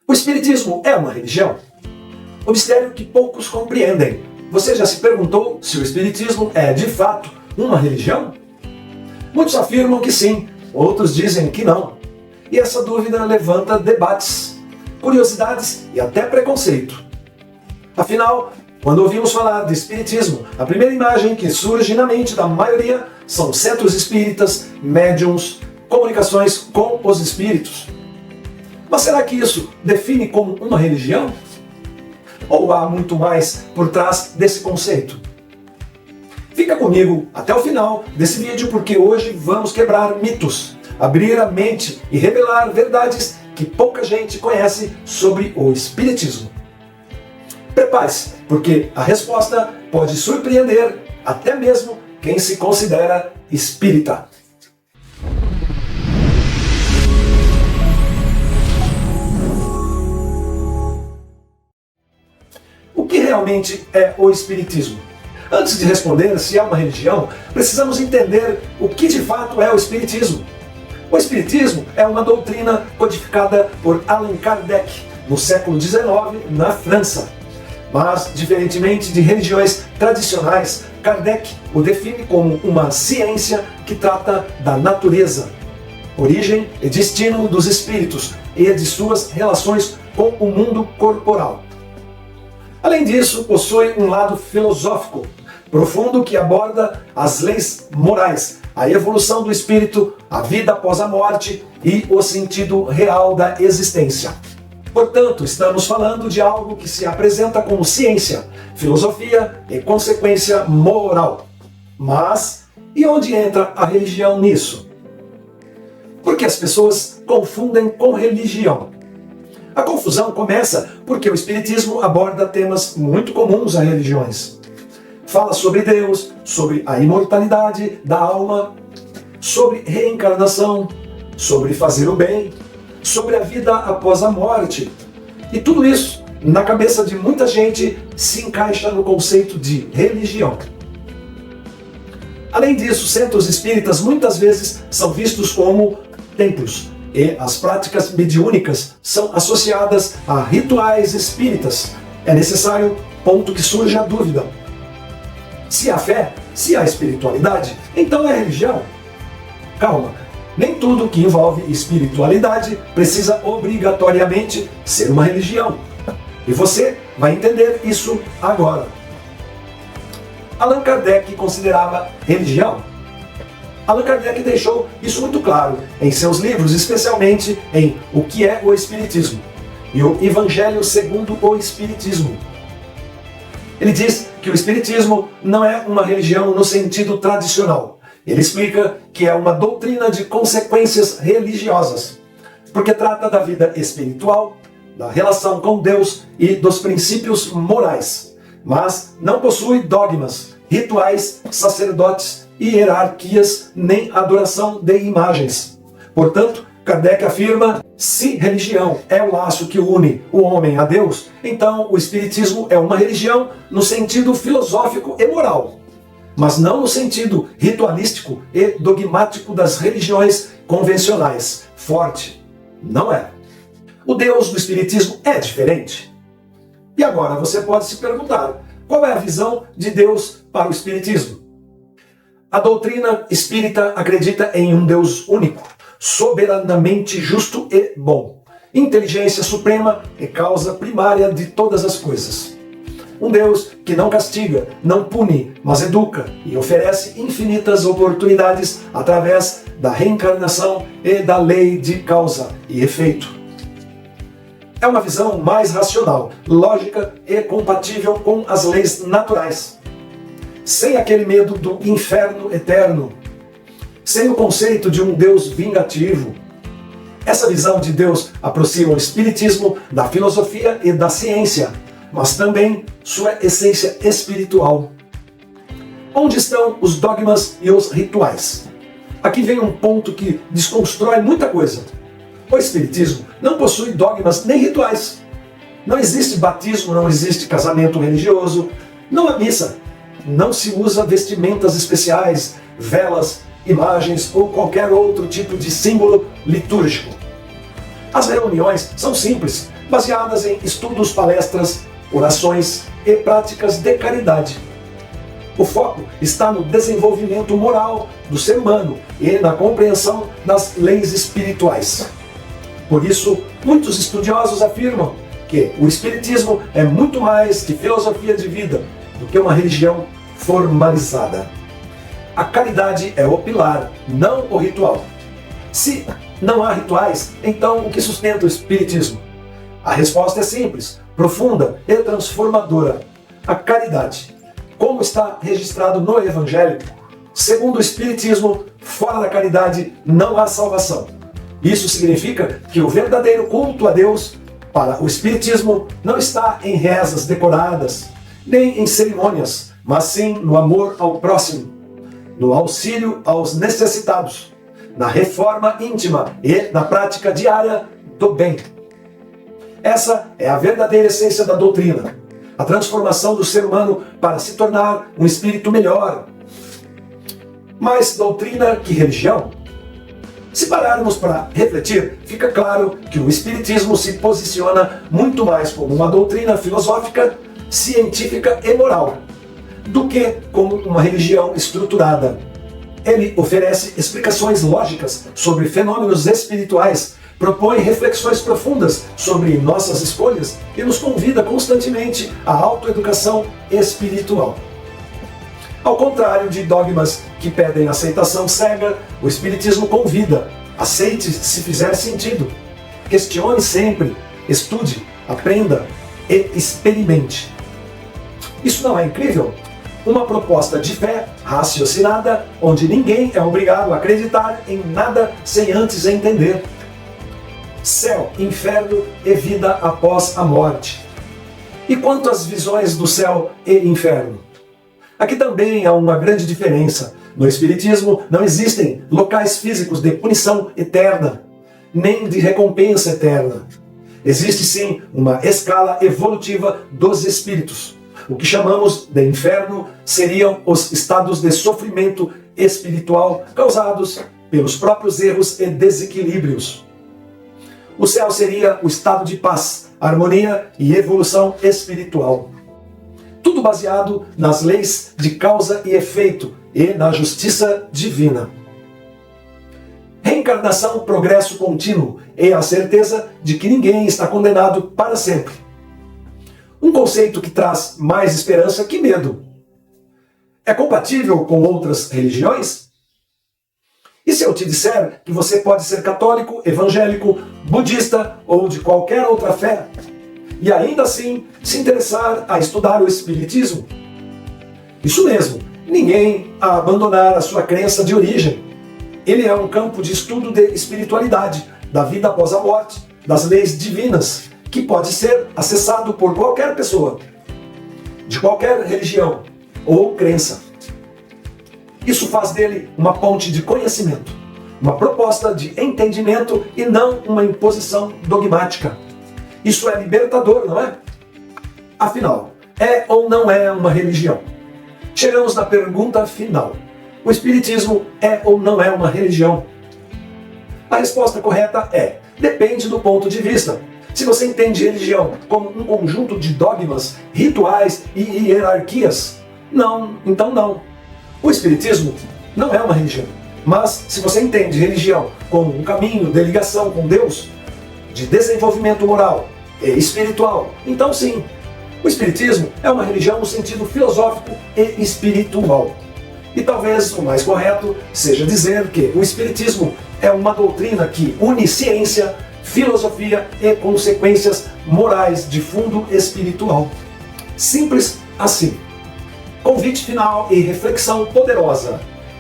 O Espiritismo é uma religião? O mistério que poucos compreendem. Você já se perguntou se o Espiritismo é, de fato, uma religião? Muitos afirmam que sim, outros dizem que não. E essa dúvida levanta debates, curiosidades e até preconceito. Afinal, quando ouvimos falar de Espiritismo, a primeira imagem que surge na mente da maioria são centros espíritas, médiums, comunicações com os espíritos. Mas será que isso define como uma religião? Ou há muito mais por trás desse conceito? Fica comigo até o final desse vídeo, porque hoje vamos quebrar mitos, abrir a mente e revelar verdades que pouca gente conhece sobre o Espiritismo. Prepare-se, porque a resposta pode surpreender até mesmo quem se considera espírita. O que realmente é o Espiritismo? Antes de responder se é uma religião, precisamos entender o que de fato é o Espiritismo. O Espiritismo é uma doutrina codificada por Allan Kardec no século XIX na França. Mas, diferentemente de religiões tradicionais, Kardec o define como uma ciência que trata da natureza, origem e destino dos espíritos e de suas relações com o mundo corporal. Além disso, possui um lado filosófico profundo que aborda as leis morais, a evolução do espírito, a vida após a morte e o sentido real da existência. Portanto, estamos falando de algo que se apresenta como ciência, filosofia e consequência moral. Mas, e onde entra a religião nisso? Porque as pessoas confundem com religião. A confusão começa porque o Espiritismo aborda temas muito comuns a religiões. Fala sobre Deus, sobre a imortalidade da alma, sobre reencarnação, sobre fazer o bem, sobre a vida após a morte. E tudo isso, na cabeça de muita gente, se encaixa no conceito de religião. Além disso, centros espíritas muitas vezes são vistos como templos, e as práticas mediúnicas são associadas a rituais espíritas. É necessário, ponto que surge a dúvida. Se há fé, se há espiritualidade, então é religião? Calma, nem tudo que envolve espiritualidade precisa obrigatoriamente ser uma religião. E você vai entender isso agora. Allan Kardec considerava religião? Allan Kardec deixou isso muito claro em seus livros, especialmente em O que é o Espiritismo e o Evangelho segundo o Espiritismo. Ele diz que o Espiritismo não é uma religião no sentido tradicional. Ele explica que é uma doutrina de consequências religiosas, porque trata da vida espiritual, da relação com Deus e dos princípios morais, mas não possui dogmas, rituais, sacerdotes, hierarquias, nem adoração de imagens. Portanto, Kardec afirma, se religião é o laço que une o homem a Deus, então o Espiritismo é uma religião no sentido filosófico e moral, mas não no sentido ritualístico e dogmático das religiões convencionais. Forte, não é. O Deus do Espiritismo é diferente? E agora você pode se perguntar, qual é a visão de Deus para o Espiritismo? A doutrina espírita acredita em um Deus único, soberanamente justo e bom, inteligência suprema e causa primária de todas as coisas. Um Deus que não castiga, não pune, mas educa e oferece infinitas oportunidades através da reencarnação e da lei de causa e efeito. É uma visão mais racional, lógica e compatível com as leis naturais, sem aquele medo do inferno eterno, sem o conceito de um Deus vingativo. Essa visão de Deus aproxima o Espiritismo da filosofia e da ciência, mas também sua essência espiritual. Onde estão os dogmas e os rituais? Aqui vem um ponto que desconstrói muita coisa. O Espiritismo não possui dogmas nem rituais. Não existe batismo, não existe casamento religioso, não há missa. Não se usa vestimentas especiais, velas, imagens ou qualquer outro tipo de símbolo litúrgico. As reuniões são simples, baseadas em estudos, palestras, orações e práticas de caridade. O foco está no desenvolvimento moral do ser humano e na compreensão das leis espirituais. Por isso, muitos estudiosos afirmam que o Espiritismo é muito mais que filosofia de vida do que uma religião formalizada. A caridade é o pilar, não o ritual. Se não há rituais, então o que sustenta o Espiritismo? A resposta é simples, profunda e transformadora. A caridade. Como está registrado no Evangelho, segundo o Espiritismo, fora da caridade não há salvação. Isso significa que o verdadeiro culto a Deus para o Espiritismo não está em rezas decoradas, nem em cerimônias, mas sim no amor ao próximo, no auxílio aos necessitados, na reforma íntima e na prática diária do bem. Essa é a verdadeira essência da doutrina, a transformação do ser humano para se tornar um espírito melhor. Mais doutrina que religião? Se pararmos para refletir, fica claro que o Espiritismo se posiciona muito mais como uma doutrina filosófica, científica e moral, do que como uma religião estruturada. Ele oferece explicações lógicas sobre fenômenos espirituais, propõe reflexões profundas sobre nossas escolhas e nos convida constantemente à autoeducação espiritual. Ao contrário de dogmas que pedem aceitação cega, o Espiritismo convida: aceite se fizer sentido. Questione sempre, estude, aprenda e experimente. Isso não é incrível? Uma proposta de fé raciocinada, onde ninguém é obrigado a acreditar em nada sem antes entender. Céu, inferno e vida após a morte. E quanto às visões do céu e inferno? Aqui também há uma grande diferença. No Espiritismo não existem locais físicos de punição eterna, nem de recompensa eterna. Existe sim uma escala evolutiva dos espíritos. O que chamamos de inferno seriam os estados de sofrimento espiritual causados pelos próprios erros e desequilíbrios. O céu seria o estado de paz, harmonia e evolução espiritual. Tudo baseado nas leis de causa e efeito e na justiça divina. Reencarnação, progresso contínuo e a certeza de que ninguém está condenado para sempre. Um conceito que traz mais esperança que medo. É compatível com outras religiões? E se eu te disser que você pode ser católico, evangélico, budista ou de qualquer outra fé, e ainda assim se interessar a estudar o Espiritismo? Isso mesmo, ninguém a abandonar a sua crença de origem. Ele é um campo de estudo de espiritualidade, da vida após a morte, das leis divinas, que pode ser acessado por qualquer pessoa, de qualquer religião ou crença. Isso faz dele uma ponte de conhecimento, uma proposta de entendimento e não uma imposição dogmática. Isso é libertador, não é? Afinal, é ou não é uma religião? Chegamos na pergunta final. O Espiritismo é ou não é uma religião? A resposta correta é: depende do ponto de vista. Se você entende religião como um conjunto de dogmas, rituais e hierarquias, não, então não. O Espiritismo não é uma religião. Mas se você entende religião como um caminho de ligação com Deus, de desenvolvimento moral e espiritual, então sim. O Espiritismo é uma religião no sentido filosófico e espiritual. E talvez o mais correto seja dizer que o Espiritismo é uma doutrina que une ciência, filosofia e consequências morais de fundo espiritual. Simples assim. Convite final e reflexão poderosa.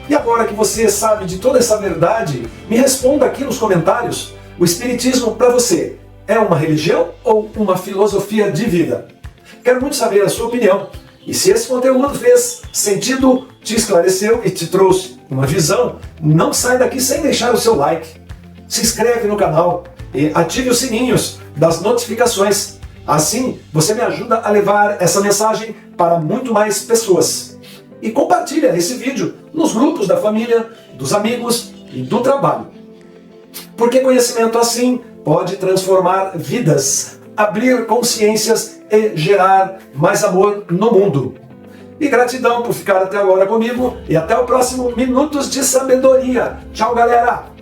E agora que você sabe de toda essa verdade, me responda aqui nos comentários: o Espiritismo para você é uma religião ou uma filosofia de vida? Quero muito saber a sua opinião. E se esse conteúdo fez sentido, te esclareceu e te trouxe uma visão, não sai daqui sem deixar o seu like. Se inscreve no canal e ative os sininhos das notificações. Assim, você me ajuda a levar essa mensagem para muito mais pessoas. E compartilha esse vídeo nos grupos da família, dos amigos e do trabalho. Porque conhecimento assim pode transformar vidas, abrir consciências e gerar mais amor no mundo. E gratidão por ficar até agora comigo e até o próximo Minutos de Sabedoria. Tchau, galera!